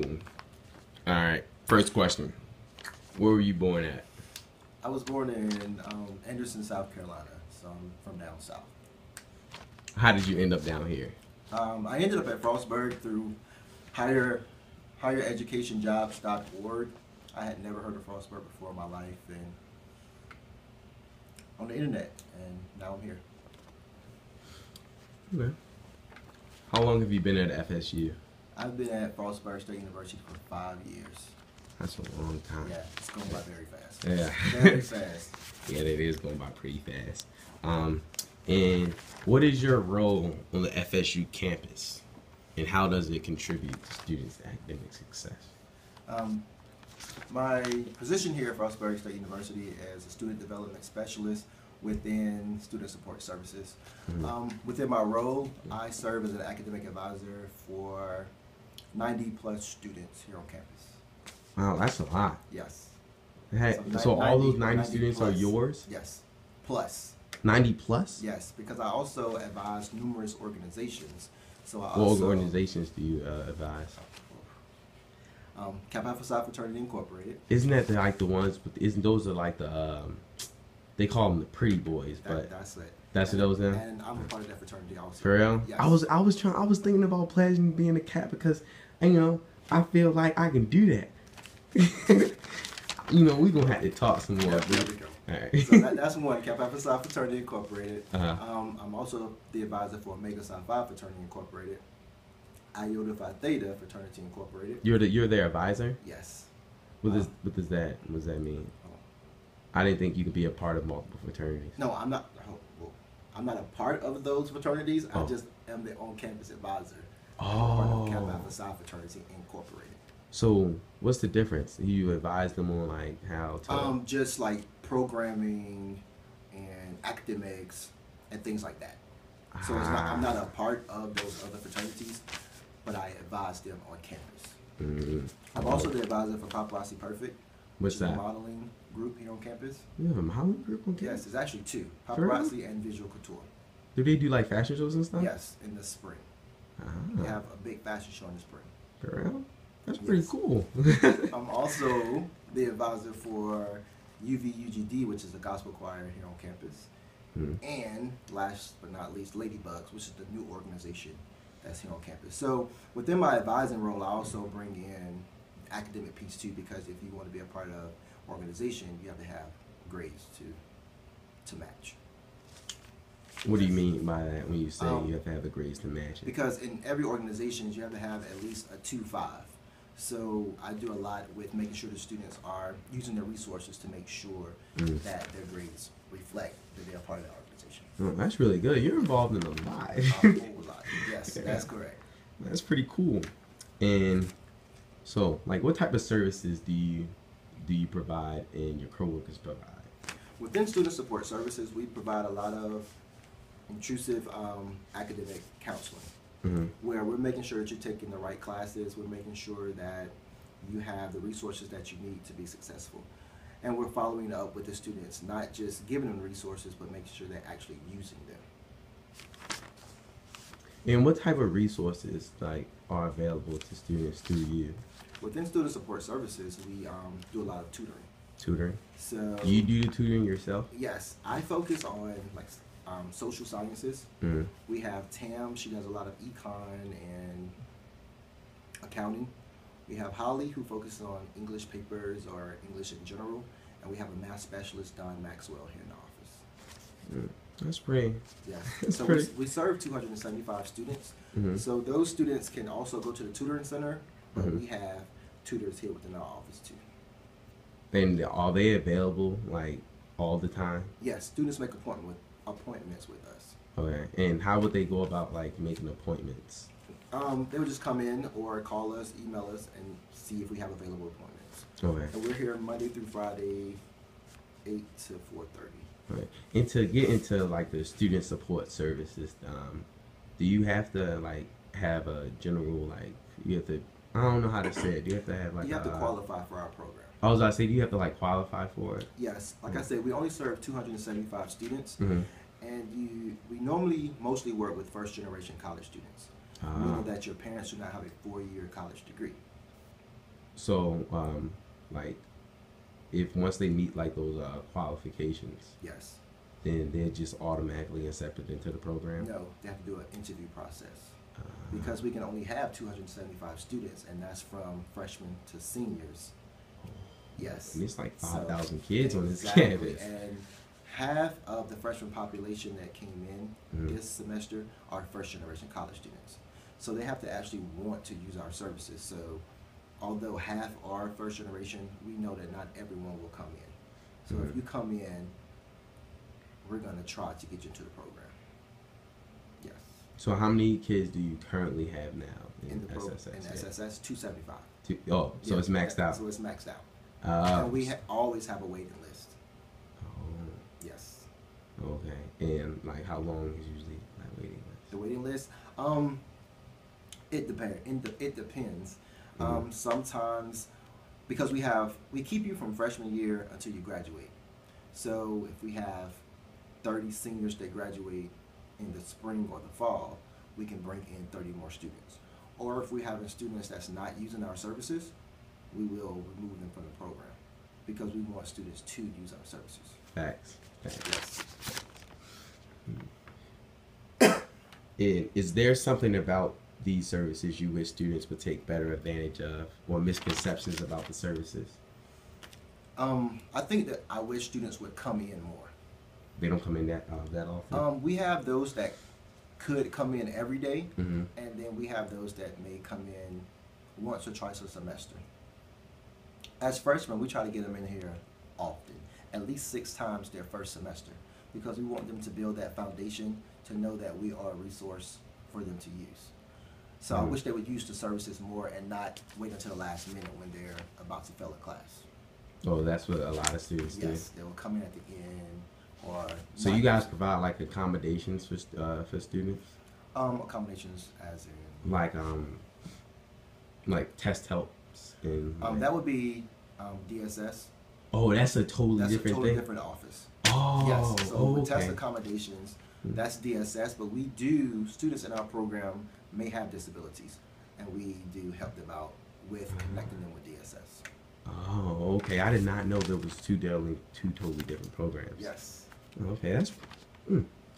Cool. All right. First question. Where were you born at? I was born in Anderson, South Carolina, so I'm from down south. How did you end up down here? I ended up at Frostburg through highereducationjobs.org. I had never heard of Frostburg before in my life, and on the internet, and now I'm here. Okay. How long have you been at FSU? I've been at Frostburg State University for 5 years. That's a long time. Yeah, it's going by very fast. Yeah. Very fast. Yeah, that is going by pretty fast. And what is your role on the FSU campus, and how does it contribute to students' academic success? My position here at Frostburg State University is a student development specialist within student support services. Within my role, I serve as an academic advisor for 90 plus students here on campus. Wow, that's a lot. Yes. Hey, so all those 90 students plus. are yours? Yes. Plus. 90 plus? Yes, because I also advise numerous organizations. So I What also, organizations do you advise? Kappa Alpha Psi Fraternity Incorporated. Isn't that the ones? Isn't those are like the they call them the pretty boys? But That's it. that's what those are. And I'm a part of that fraternity also. For real? Yes. I was thinking about pledging being a cat because I feel like I can do that. We gonna have to talk some more. Yeah, there we go. All right. So that's one, Kappa Alpha Psi Fraternity Incorporated. Uh-huh. I'm also the advisor for Omega Psi Phi Fraternity Incorporated, Iota Phi Theta Fraternity Incorporated. You're their advisor. Yes. What does that mean? I didn't think you could be a part of multiple fraternities. No, I'm not. Well, I'm not a part of those fraternities. Oh. I just am the on-campus advisor. Oh. Part of Kappa Alpha Psi Fraternity Incorporated. So what's the difference? You advise them on like how to Just like programming and academics and things like that. So I'm not a part of those other fraternities, but I advise them on campus. I'm also the advisor for Paparazzi Perfect, What's which is that? a modeling group here on campus. You have a modeling group on campus? Yes, it's actually two, For real? Paparazzi and Visual Couture. Do they do like fashion shows and stuff? Yes, in the spring. We Ah, have a big fashion show in the spring. for real? That's pretty Yes. cool. I'm also the advisor for UVUGD, which is a gospel choir here on campus. And last but not least, Ladybugs, which is the new organization that's here on campus. So within my advising role, I also bring in academic piece too, because if you want to be a part of organization, you have to have grades to match. What do you mean by that when you say you have to have the grades to match it? Because in every organization, you have to have at least a 2.5. So I do a lot with making sure the students are using their resources to make sure that their grades reflect that they are part of the organization. Oh, that's really good. You're involved in a lot. A whole lot. Yes, Yeah. that's correct. That's pretty cool. And so, like, what type of services do you provide and your coworkers provide? Within student support services, we provide a lot of intrusive academic counseling, where we're making sure that you're taking the right classes, we're making sure that you have the resources that you need to be successful. And we're following up with the students, not just giving them resources, but making sure they're actually using them. And what type of resources like are available to students through you? Within student support services, we do a lot of tutoring. Tutoring? So Do you do the tutoring yourself? yes, I focus on like social sciences. We have Tam, she does a lot of econ and accounting. We have Holly, who focuses on English papers or English in general. And we have a math specialist, Don Maxwell, here in the office. That's pretty. Yes. That's So pretty. we serve 275 students. So those students can also go to the tutoring center, but we have tutors here within our office too. And are they available like all the time? Yes, students make appointments with us. Okay. And how would they go about like making appointments? They would just come in or call us, email us, and see if we have available appointments. Okay. And we're here Monday through Friday, 8 to 4:30. Right. And to get into like the student support services, do you have to like have a general you have to, I don't know how to say it. Do you have to have like You have to qualify for our program. I was about to say, do you have to like qualify for it? Yes, like I said, we only serve 275 students, Mm-hmm. and we normally mostly work with first generation college students, meaning that your parents do not have a 4-year college degree. So, like, if once they meet like those qualifications, Yes. then they're just automatically accepted into the program. No, they have to do an interview process because we can only have 275 students, and that's from freshmen to seniors. Yes. And it's like So, 5,000 kids on this exactly. campus. And half of the freshman population that came in this semester are first generation college students. So they have to actually want to use our services. So although half are first generation, we know that not everyone will come in. So if you come in, we're going to try to get you into the program. Yes. So how many kids do you currently have now in the SSS? In SSS, 275. So Yeah, it's maxed out. So it's maxed out. And And we always have a waiting list. Oh, Yes. okay. And like, how long is usually that waiting list? The waiting list, it depends. It depends. Sometimes, because we keep you from freshman year until you graduate. So if we have 30 seniors that graduate in the spring or the fall, we can bring in 30 more students. Or if we have students that's not using our services, we will remove them from the program because we want students to use our services. Facts. Yes. And is there something about these services you wish students would take better advantage of, or misconceptions about the services? I think that I wish students would come in more. They don't come in that often? We have those that could come in every day, Mm-hmm. and then we have those that may come in once or twice a semester. As freshmen, we try to get them in here often, at least 6 times their first semester, because we want them to build that foundation to know that we are a resource for them to use. So I wish they would use the services more and not wait until the last minute when they're about to fail a class. Oh, that's what a lot of students do. Yes, they will come in at the end, or So not you guys use- provide like accommodations for students, accommodations as in like test helps and like, that would be DSS. oh, that's a totally That's a different totally thing. different office. Oh, Yes, so with test okay. accommodations, that's DSS, but we do, students in our program may have disabilities, and we do help them out with connecting them with DSS. Oh, okay. I did not know there was two totally different programs. Yes, Okay, that's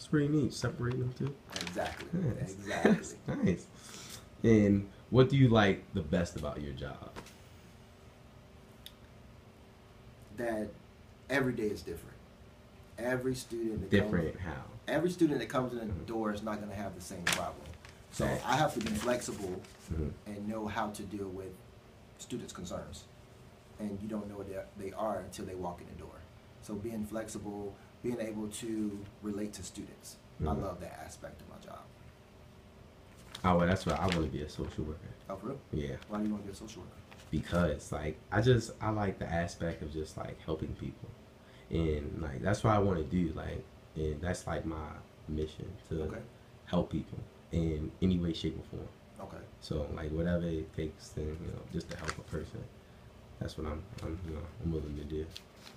pretty neat. Separating them too. exactly, Nice. exactly. Nice. And what do you like the best about your job? That every day is different. Every student that Different how? every student that comes in the door is not going to have the same problem. So Right. I have to be flexible Mhm. and know how to deal with students' concerns. And you don't know what they are until they walk in the door. So being flexible, being able to relate to students. I Mhm. love that aspect of my job. Oh, well, that's why I want to be a social worker. Oh, for real? Yeah, Why do you want to be a social worker? because like I like the aspect of just like helping people, and like that's what I want to do. Like, and that's like my mission to Okay. help people in any way, shape, or form. Okay. So like whatever it takes to just to help a person, that's what I'm willing to do.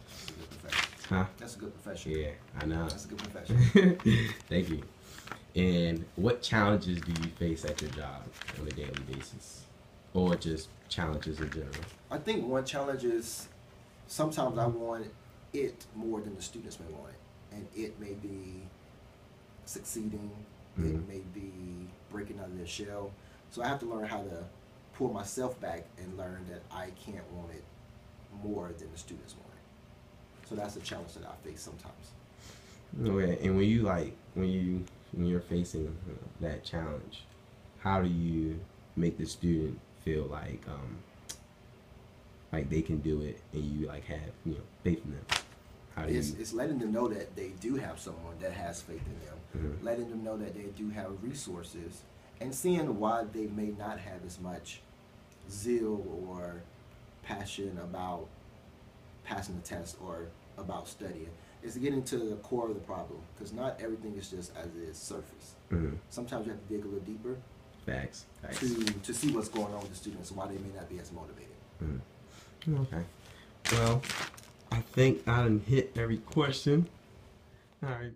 That's a good profession. Huh? That's a good profession. Yeah, I know. That's a good profession. Thank you. And what challenges do you face at your job on a daily basis, or just challenges in general? I think one challenge is sometimes I want it more than the students may want it. And it may be succeeding, it Mhm. may be breaking out of their shell. So I have to learn how to pull myself back and learn that I can't want it more than the students want it. So that's a challenge that I face sometimes. Okay, and when you're facing that challenge, how do you make the student feel like they can do it, and you like have faith in them? How do you? It's letting them know that they do have someone that has faith in them, Mhm. letting them know that they do have resources, and seeing why they may not have as much zeal or passion about passing the test or about studying. Is getting to the core of the problem, because not everything is just as it is surface. Mhm. Sometimes you have to dig a little deeper Facts. to see what's going on with the students and why they may not be as motivated. Mhm. Okay. Well, I think I done hit every question. All right.